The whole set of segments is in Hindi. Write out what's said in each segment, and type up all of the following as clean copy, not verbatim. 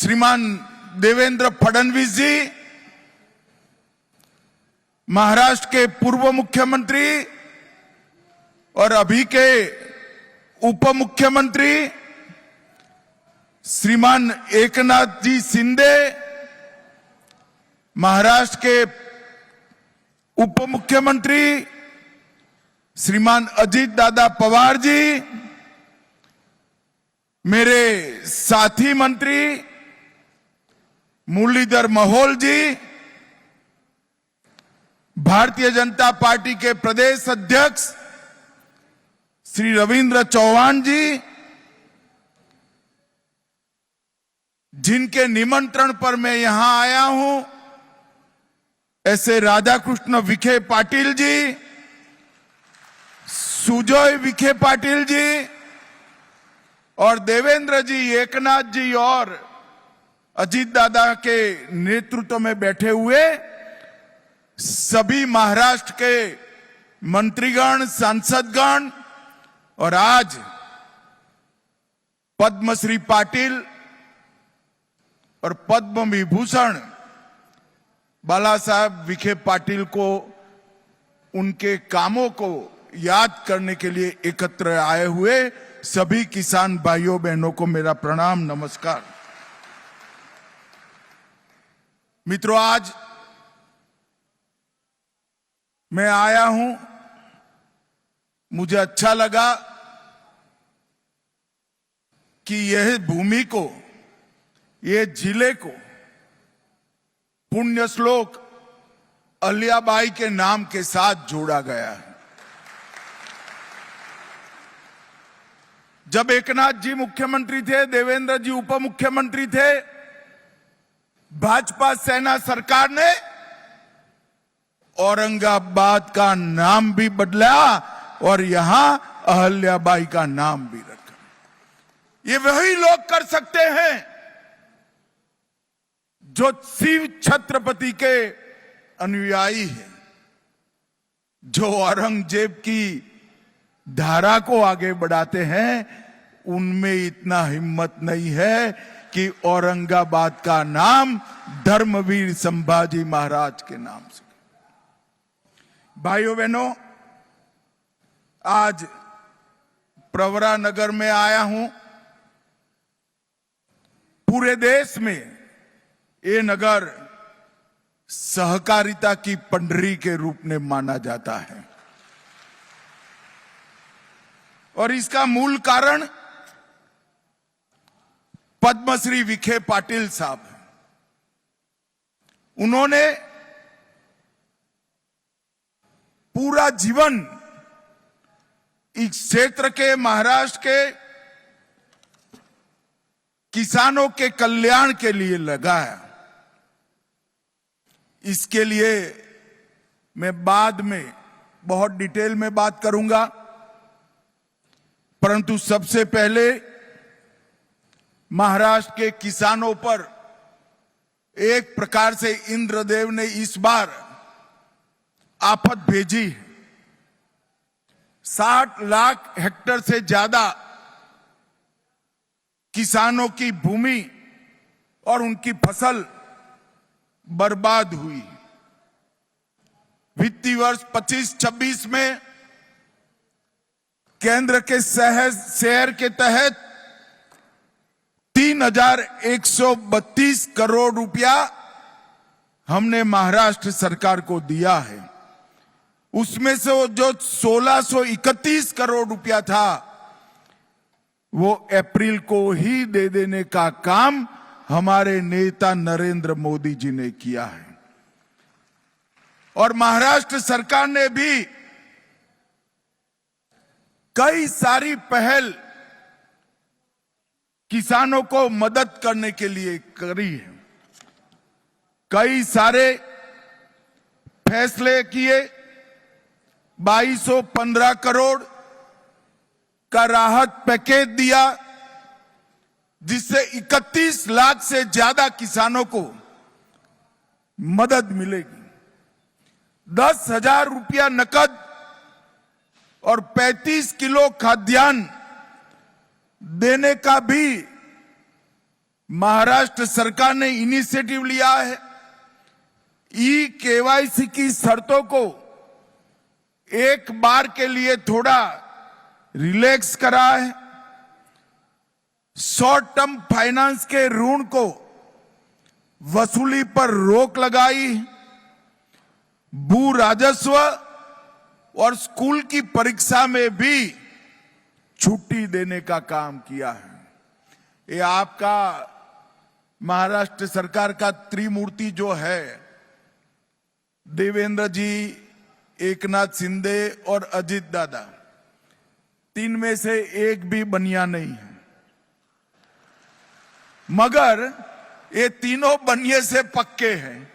श्रीमान देवेंद्र फडणवीस जी, महाराष्ट्र के पूर्व मुख्यमंत्री और अभी के उप मुख्यमंत्री श्रीमान एकनाथ जी शिंदे, महाराष्ट्र के उप मुख्यमंत्री श्रीमान अजीत दादा पवार जी, मेरे साथी मंत्री मुरलीधर मोहोल जी, भारतीय जनता पार्टी के प्रदेश अध्यक्ष श्री रविंद्र चौहान जी, जिनके निमंत्रण पर मैं यहां आया हूं, ऐसे राधाकृष्ण विखे पाटिल जी, सुजय विखे पाटिल जी और देवेंद्र जी, एकनाथ जी और अजीत दादा के नेतृत्व में बैठे हुए सभी महाराष्ट्र के मंत्रीगण, सांसदगण और आज पद्मश्री पाटिल और पद्म विभूषण बाला साहब विखे पाटिल को उनके कामों को याद करने के लिए एकत्र आए हुए सभी किसान भाइयों बहनों को मेरा प्रणाम, नमस्कार। मित्रों, आज मैं आया हूं, मुझे अच्छा लगा कि यह भूमि को, यह जिले को पुण्य श्लोक अहिल्याबाई के नाम के साथ जोड़ा गया है। जब एकनाथ जी मुख्यमंत्री थे, देवेंद्र जी उप मुख्यमंत्री थे, भाजपा सेना सरकार ने औरंगाबाद का नाम भी बदला और यहां अहिल्याबाई का नाम भी रखा। ये वही लोग कर सकते हैं जो शिव छत्रपति के अनुयायी हैं, जो औरंगजेब की धारा को आगे बढ़ाते हैं। उनमें इतना हिम्मत नहीं है कि औरंगाबाद का नाम धर्मवीर संभाजी महाराज के नाम से। भाइयों बहनों, आज प्रवरा नगर में आया हूं। पूरे देश में ये नगर सहकारिता की पंडरी के रूप में माना जाता है और इसका मूल कारण पद्मश्री विखे पाटिल साहब हैं। उन्होंने पूरा जीवन इस क्षेत्र के, महाराष्ट्र के किसानों के कल्याण के लिए लगाया। इसके लिए मैं बाद में बहुत डिटेल में बात करूंगा, परंतु सबसे पहले महाराष्ट्र के किसानों पर एक प्रकार से इंद्रदेव ने इस बार आफत भेजी। 60 लाख हेक्टेयर से ज्यादा किसानों की भूमि और उनकी फसल बर्बाद हुई। वित्तीय वर्ष 25-26 में केंद्र के शहर के तहत 3,132 करोड़ रुपया हमने महाराष्ट्र सरकार को दिया है। उसमें से जो 1,631 करोड़ रुपया था वो अप्रैल को ही दे देने का काम हमारे नेता नरेंद्र मोदी जी ने किया है। और महाराष्ट्र सरकार ने भी कई सारी पहल किसानों को मदद करने के लिए करी है। कई सारे फैसले किए। 2215 करोड़ का राहत पैकेज दिया, जिससे 31 लाख से ज्यादा किसानों को मदद मिलेगी। 10,000 रुपया नकद और 35 किलो खाद्यान्न देने का भी महाराष्ट्र सरकार ने इनिशिएटिव लिया है। ई केवाईसी की शर्तों को एक बार के लिए थोड़ा रिलैक्स करा है। शॉर्ट टर्म फाइनेंस के ऋण को वसूली पर रोक लगाई, भू राजस्व और स्कूल की परीक्षा में भी छुट्टी देने का काम किया है। ये आपका महाराष्ट्र सरकार का त्रिमूर्ति जो है, देवेंद्र जी, एकनाथ शिंदे और अजित दादा, तीन में से एक भी बनिया नहीं है, मगर ये तीनों बनिए से पक्के हैं।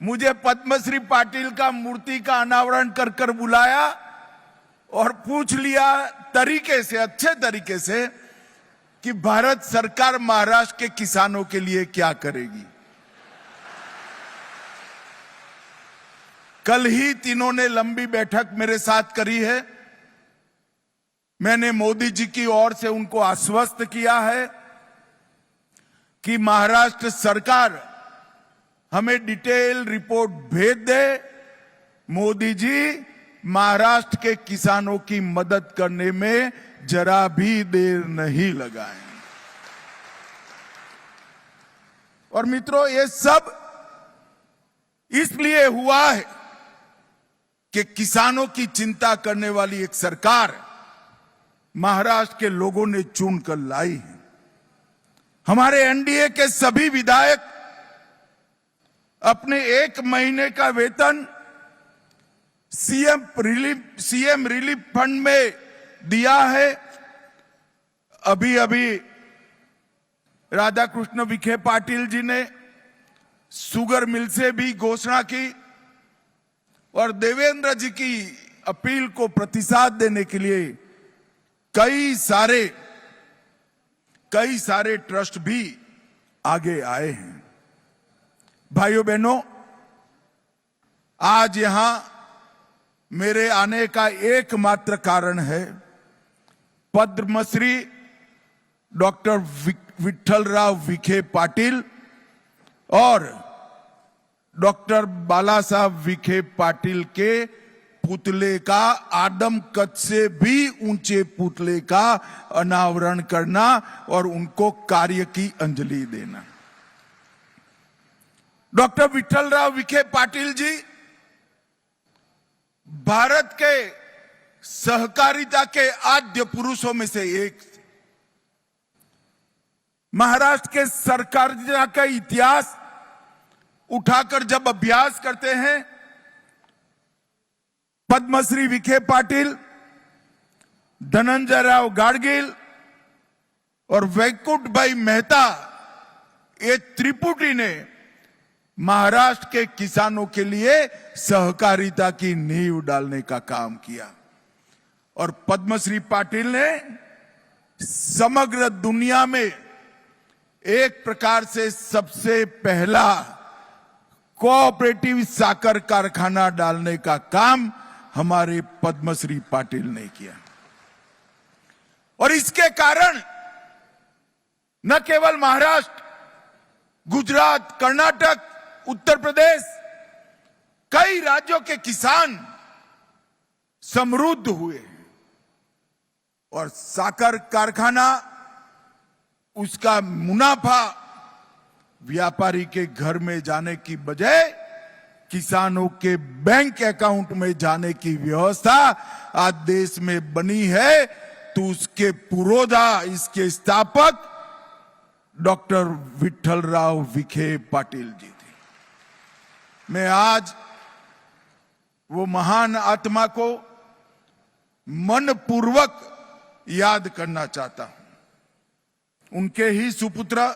मुझे पद्मश्री पाटिल का मूर्ति का अनावरण कर कर बुलाया और पूछ लिया तरीके से, अच्छे तरीके से, कि भारत सरकार महाराष्ट्र के किसानों के लिए क्या करेगी। कल ही तीनों ने लंबी बैठक मेरे साथ करी है। मैंने मोदी जी की ओर से उनको आश्वस्त किया है कि महाराष्ट्र सरकार हमें डिटेल रिपोर्ट भेज दे। मोदी जी महाराष्ट्र के किसानों की मदद करने में जरा भी देर नहीं लगाएं। और मित्रों, ये सब इसलिए हुआ है कि किसानों की चिंता करने वाली एक सरकार महाराष्ट्र के लोगों ने चुनकर लाई है। हमारे एनडीए के सभी विधायक अपने 1 महीने का वेतन सीएम रिलीफ फंड में दिया है। अभी अभी राधाकृष्ण विखे पाटिल जी ने शुगर मिल से भी घोषणा की और देवेंद्र जी की अपील को प्रतिसाद देने के लिए कई सारे ट्रस्ट भी आगे आए हैं। भाइयों बहनों, आज यहां मेरे आने का एकमात्र कारण है पद्मश्री डॉक्टर विठ्ठलराव विखे पाटिल और डॉक्टर बाला साहब विखे पाटिल के पुतले का, आदमकद से भी ऊंचे पुतले का अनावरण करना और उनको कार्य की अंजलि देना। डॉक्टर विठ्ठलराव विखे पाटिल जी भारत के सहकारिता के आद्य पुरुषों में से एक। महाराष्ट्र के सहकारिता का इतिहास उठाकर जब अभ्यास करते हैं, पद्मश्री विखे पाटिल, धनंजय राव गाडगिल और वैकुंठ भाई मेहता, ये त्रिपुटी ने महाराष्ट्र के किसानों के लिए सहकारिता की नींव डालने का काम किया। और पद्मश्री पाटिल ने समग्र दुनिया में एक प्रकार से सबसे पहला कोऑपरेटिव साकर कारखाना डालने का काम हमारे पद्मश्री पाटिल ने किया। और इसके कारण न केवल महाराष्ट्र, गुजरात, कर्नाटक, उत्तर प्रदेश, कई राज्यों के किसान समृद्ध हुए और साकर कारखाना, उसका मुनाफा व्यापारी के घर में जाने की बजाय किसानों के बैंक अकाउंट में जाने की व्यवस्था आज देश में बनी है। तो उसके पुरोधा, इसके स्थापक डॉक्टर विठ्ठलराव विखे पाटिल जी थे। मैं आज वो महान आत्मा को मनपूर्वक याद करना चाहता हूं। उनके ही सुपुत्र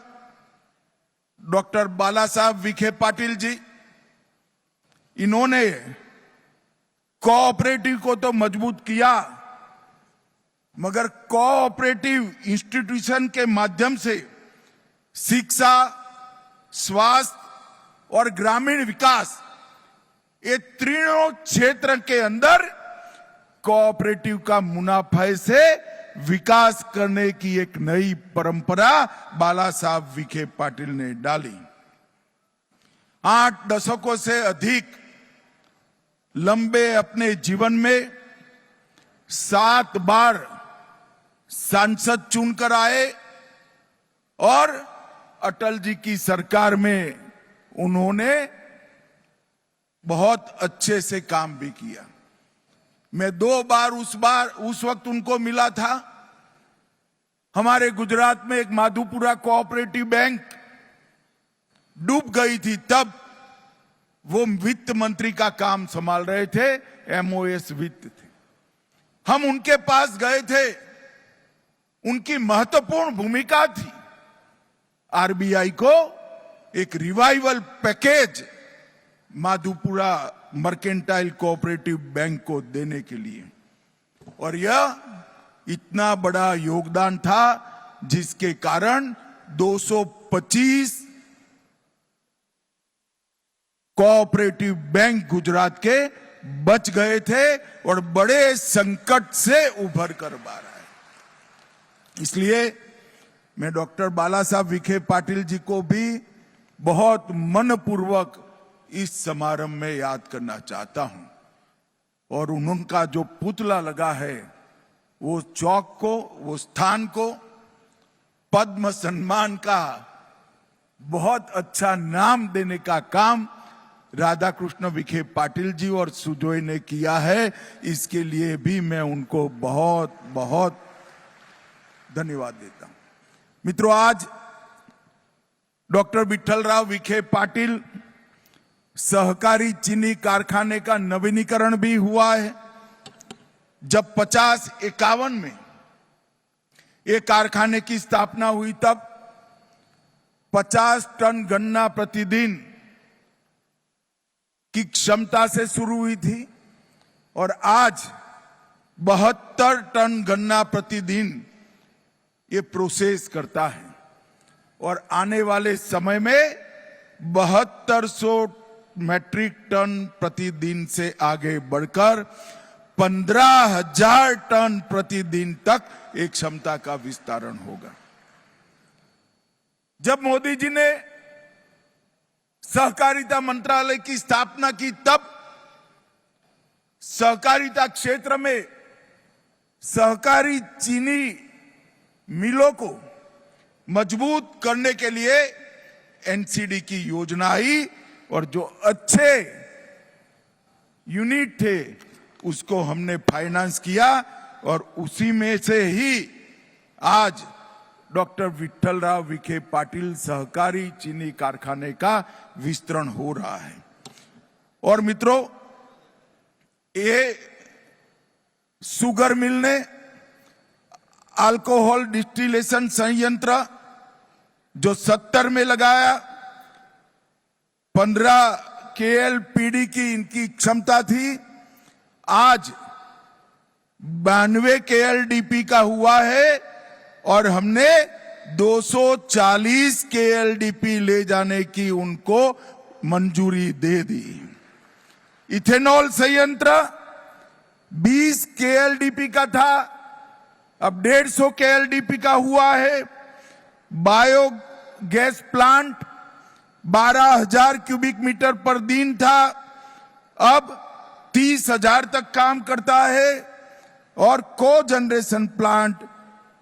डॉक्टर बाला साहब विखे पाटिल जी, इन्होंने कोऑपरेटिव को तो मजबूत किया, मगर कोऑपरेटिव इंस्टीट्यूशन के माध्यम से शिक्षा, स्वास्थ्य और ग्रामीण विकास, ये तीनों क्षेत्र के अंदर कोऑपरेटिव का मुनाफे से विकास करने की एक नई परंपरा बाला साहब विखे पाटिल ने डाली। 8 दशकों से अधिक लंबे अपने जीवन में 7 बार सांसद चुनकर आए और अटल जी की सरकार में उन्होंने बहुत अच्छे से काम भी किया। मैं 2 बार उस वक्त उनको मिला था। हमारे गुजरात में एक माधुपुरा कोऑपरेटिव बैंक डूब गई थी, तब वो वित्त मंत्री का काम संभाल रहे थे, एमओएस वित्त थे। हम उनके पास गए थे, उनकी महत्वपूर्ण भूमिका थी आरबीआई को एक revival package Madhupura mercantile cooperative bank को देने के लिए, और यह इतना बड़ा योगदान था जिसके कारण 225 कोऑपरेटिव बैंक गुजरात के बच गए थे और बड़े संकट से उभर कर बाहर आए। इसलिए मैं डॉक्टर बाला साहब विखे पाटिल जी को भी बहुत मनपूर्वक इस समारंभ में याद करना चाहता हूं, और उनका जो पुतला लगा है वो चौक को, वो स्थान को पद्म सम्मान का बहुत अच्छा नाम देने का काम राधा कृष्ण विखे पाटिल जी और सुजोय ने किया है। इसके लिए भी मैं उनको बहुत बहुत धन्यवाद देता हूं। मित्रों, आज डॉक्टर विठ्ठलराव विखे पाटिल सहकारी चीनी कारखाने का नवीनीकरण भी हुआ है। जब 50-51 में ये कारखाने की स्थापना हुई तब 50 टन गन्ना प्रतिदिन की क्षमता से शुरू हुई थी और आज 72 टन गन्ना प्रतिदिन ये प्रोसेस करता है, और आने वाले समय में 7200 मैट्रिक टन प्रतिदिन से आगे बढ़कर 15,000 टन प्रतिदिन तक एक क्षमता का विस्तारण होगा। जब मोदी जी ने सहकारिता मंत्रालय की स्थापना की तब सहकारिता क्षेत्र में सहकारी चीनी मिलों को मजबूत करने के लिए एनसीडी की योजना आई, और जो अच्छे यूनिट थे उसको हमने फाइनेंस किया, और उसी में से ही आज डॉक्टर विठ्ठलराव विखे पाटिल सहकारी चीनी कारखाने का विस्तरण हो रहा है। और मित्रों, ये शुगर मिल ने अल्कोहल डिस्टिलेशन संयंत्र जो 70 में लगाया, 15 KLPD की इनकी क्षमता थी, आज 92 KLDP का हुआ है, और हमने 240 KLDP ले जाने की उनको मंजूरी दे दी। इथेनॉल संयंत्र 20 KLDP का था, अब 150 KLDP का हुआ है। बायोगैस प्लांट 12,000 क्यूबिक मीटर पर दिन था, अब 30,000 तक काम करता है, और को जनरेशन प्लांट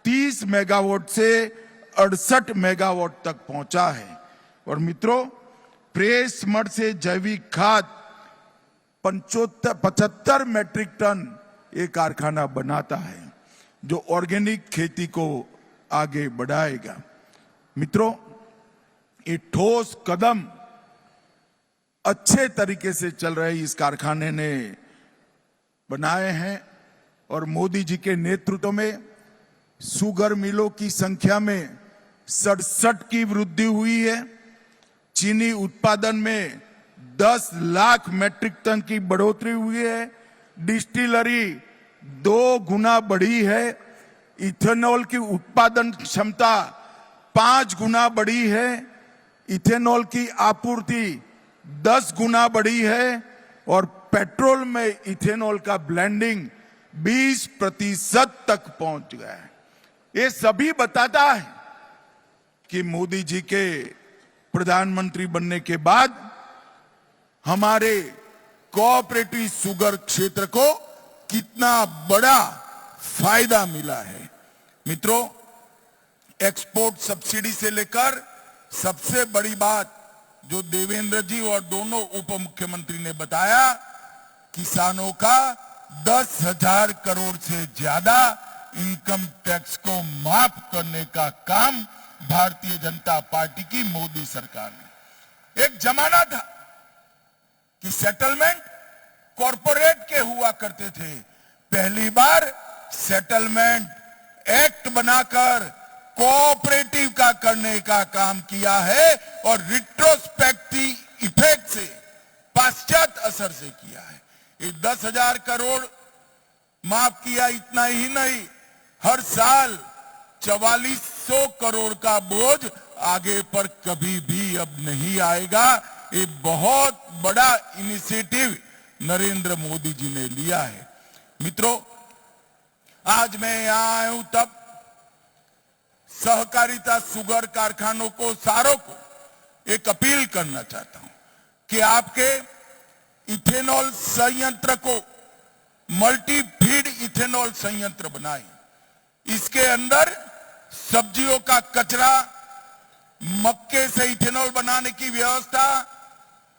30 मेगावाट से 68 मेगावाट तक पहुंचा है। और मित्रों, प्रेस मड से जैविक खाद 75 मैट्रिक टन ये कारखाना बनाता है, जो ऑर्गेनिक खेती को आगे बढ़ाएगा। मित्रों, ये ठोस कदम अच्छे तरीके से चल रहे इस कारखाने ने बनाए हैं, और मोदी जी के नेतृत्व में शुगर मिलों की संख्या में 67 की वृद्धि हुई है। चीनी उत्पादन में 10 लाख मैट्रिक टन की बढ़ोतरी हुई है। डिस्टिलरी 2 गुना बढ़ी है। इथेनॉल की उत्पादन क्षमता 5 गुना बढ़ी है। इथेनॉल की आपूर्ति 10 गुना बढ़ी है, और पेट्रोल में इथेनॉल का ब्लेंडिंग 20% तक पहुंच गया है। ये सभी बताता है कि मोदी जी के प्रधानमंत्री बनने के बाद हमारे कोऑपरेटिव शुगर क्षेत्र को कितना बड़ा फायदा मिला है। मित्रों, एक्सपोर्ट सब्सिडी से लेकर सबसे बड़ी बात जो देवेंद्र जी और दोनों उप मुख्यमंत्री ने बताया, किसानों का 10,000 करोड़ से ज्यादा इनकम टैक्स को माफ करने का काम भारतीय जनता पार्टी की मोदी सरकार ने। एक जमाना था कि सेटलमेंट कॉरपोरेट के हुआ करते थे। पहली बार सेटलमेंट एक्ट बनाकर कोऑपरेटिव का करने का काम किया है और रिट्रोस्पेक्टिव इफेक्ट से, पाश्चात असर से किया है। ये 10,000 करोड़ माफ किया, इतना ही नहीं, हर साल 4400 करोड़ का बोझ आगे पर कभी भी अब नहीं आएगा। ये बहुत बड़ा इनिशिएटिव नरेंद्र मोदी जी ने लिया है। मित्रों, आज मैं यहां आया हूं तब सहकारिता शुगर कारखानों को, सारों को एक अपील करना चाहता हूं कि आपके इथेनॉल संयंत्र को मल्टी फीड इथेनॉल संयंत्र बनाएं। इसके अंदर सब्जियों का कचरा, मक्के से इथेनॉल बनाने की व्यवस्था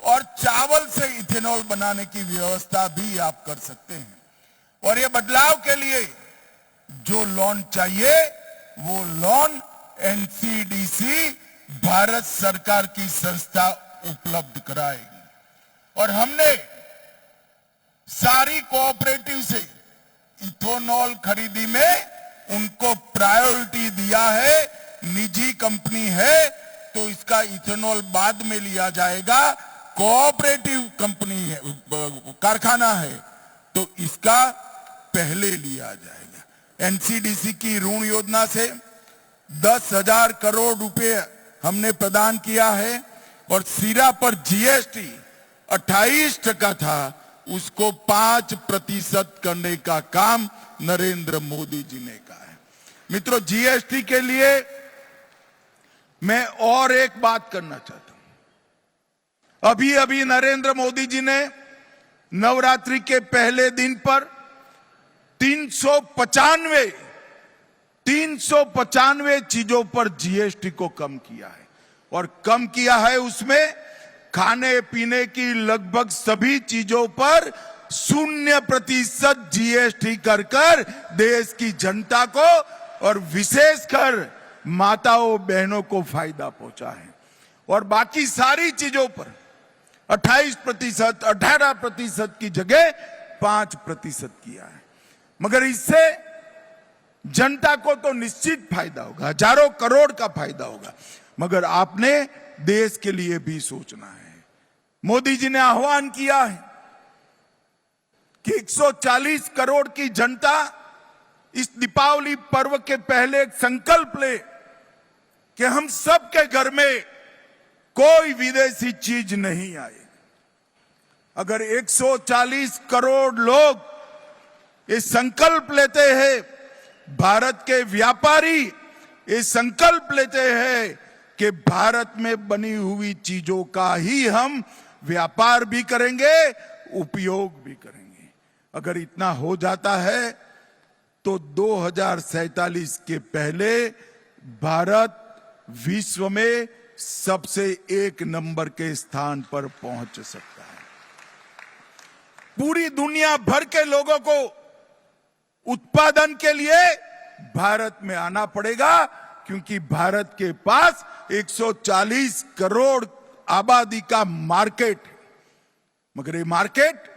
और चावल से इथेनॉल बनाने की व्यवस्था भी आप कर सकते हैं। और ये बदलाव के लिए जो लोन चाहिए वो लोन एनसीडीसी भारत सरकार की संस्था उपलब्ध कराएगी। और हमने सारी कोऑपरेटिव से इथेनॉल खरीदी में उनको प्रायोरिटी दिया है। निजी कंपनी है तो इसका इथेनॉल बाद में लिया जाएगा, कोऑपरेटिव कंपनी है, कारखाना है तो इसका पहले लिया जाएगा। एनसीडीसी की ऋण योजना से 10,000 करोड़ रुपए हमने प्रदान किया है और सीरा पर जीएसटी 28% था, उसको 5% करने का काम नरेंद्र मोदी जी ने कहा है। मित्रों, जीएसटी के लिए मैं और एक बात करना चाहता हूं। अभी अभी नरेंद्र मोदी जी ने नवरात्रि के पहले दिन पर 395 चीजों पर जीएसटी को कम किया है। और कम किया है उसमें खाने पीने की लगभग सभी चीजों पर 0% जीएसटी कर देश की जनता को और विशेषकर माताओं बहनों को फायदा पहुंचा है। और बाकी सारी चीजों पर 28%, 18% की जगह 5% किया है। मगर इससे जनता को तो निश्चित फायदा होगा, हजारों करोड़ का फायदा होगा, मगर आपने देश के लिए भी सोचना है। मोदी जी ने आह्वान किया है कि 140 करोड़ की जनता इस दीपावली पर्व के पहले एक संकल्प ले कि हम सबके घर में कोई विदेशी चीज नहीं आए। अगर 140 करोड़ लोग ये संकल्प लेते हैं, भारत के व्यापारी ये संकल्प लेते हैं कि भारत में बनी हुई चीजों का ही हम व्यापार भी करेंगे, उपयोग भी करेंगे। अगर इतना हो जाता है तो 2047 के पहले भारत विश्व में सबसे 1 नंबर के स्थान पर पहुंच सकता है। पूरी दुनिया भर के लोगों को उत्पादन के लिए भारत में आना पड़ेगा, क्योंकि भारत के पास 140 करोड़ आबादी का मार्केट है। मगर ये मार्केट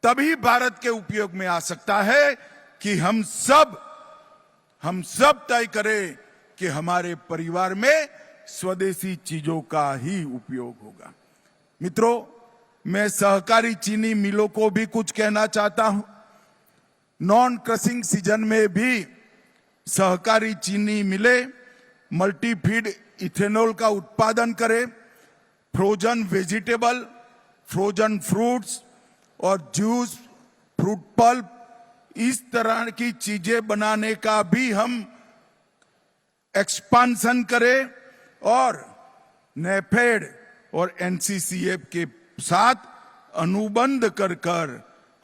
तभी भारत के उपयोग में आ सकता है कि हम सब तय करें कि हमारे परिवार में स्वदेशी चीजों का ही उपयोग होगा। मित्रों, मैं सहकारी चीनी मिलों को भी कुछ कहना चाहता हूं। नॉन क्रशिंग सीजन में भी सहकारी चीनी मिले मल्टीफीड इथेनॉल का उत्पादन करें, फ्रोजन वेजिटेबल, फ्रोजन फ्रूट्स और जूस, फ्रूट पल्प इस तरह की चीजें बनाने का भी हम एक्सपांशन करें और नेफेड और एनसीसीएफ के साथ अनुबंध कर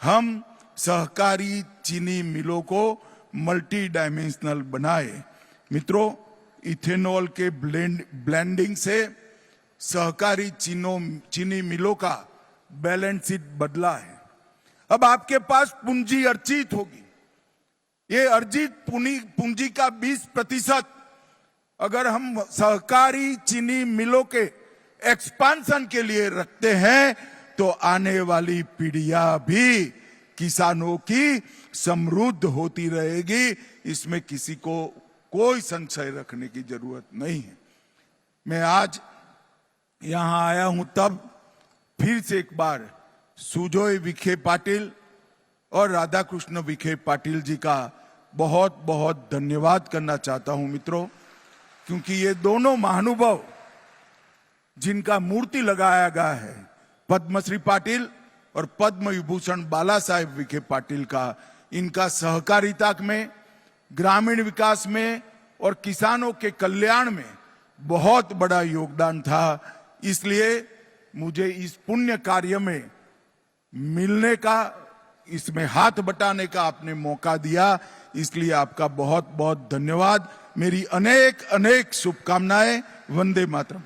हम सहकारी चीनी मिलों को मल्टी डायमेंशनल बनाए। मित्रों, इथेनॉल के ब्लेंडिंग से सहकारी चीनी मिलों का बैलेंस शीट बदला है। अब आपके पास पूंजी अर्जित होगी। ये अर्जित पूंजी का 20% अगर हम सहकारी चीनी मिलों के एक्सपांशन के लिए रखते हैं तो आने वाली पीढ़ियां भी किसानों की समृद्ध होती रहेगी। इसमें किसी को कोई संशय रखने की जरूरत नहीं है। मैं आज यहां आया हूं तब फिर से एक बार सुजोय विखे पाटिल और राधाकृष्ण विखे पाटिल जी का बहुत बहुत धन्यवाद करना चाहता हूं मित्रों, क्योंकि ये दोनों महानुभाव जिनका मूर्ति लगाया गया है, पद्मश्री पाटिल और पद्म विभूषण बाला साहेब विखे पाटिल का, इनका सहकारिता में, ग्रामीण विकास में और किसानों के कल्याण में बहुत बड़ा योगदान था। इसलिए मुझे इस पुण्य कार्य में मिलने का, इसमें हाथ बटाने का आपने मौका दिया, इसलिए आपका बहुत बहुत धन्यवाद। मेरी अनेक अनेक शुभकामनाएं। वंदे मातरम।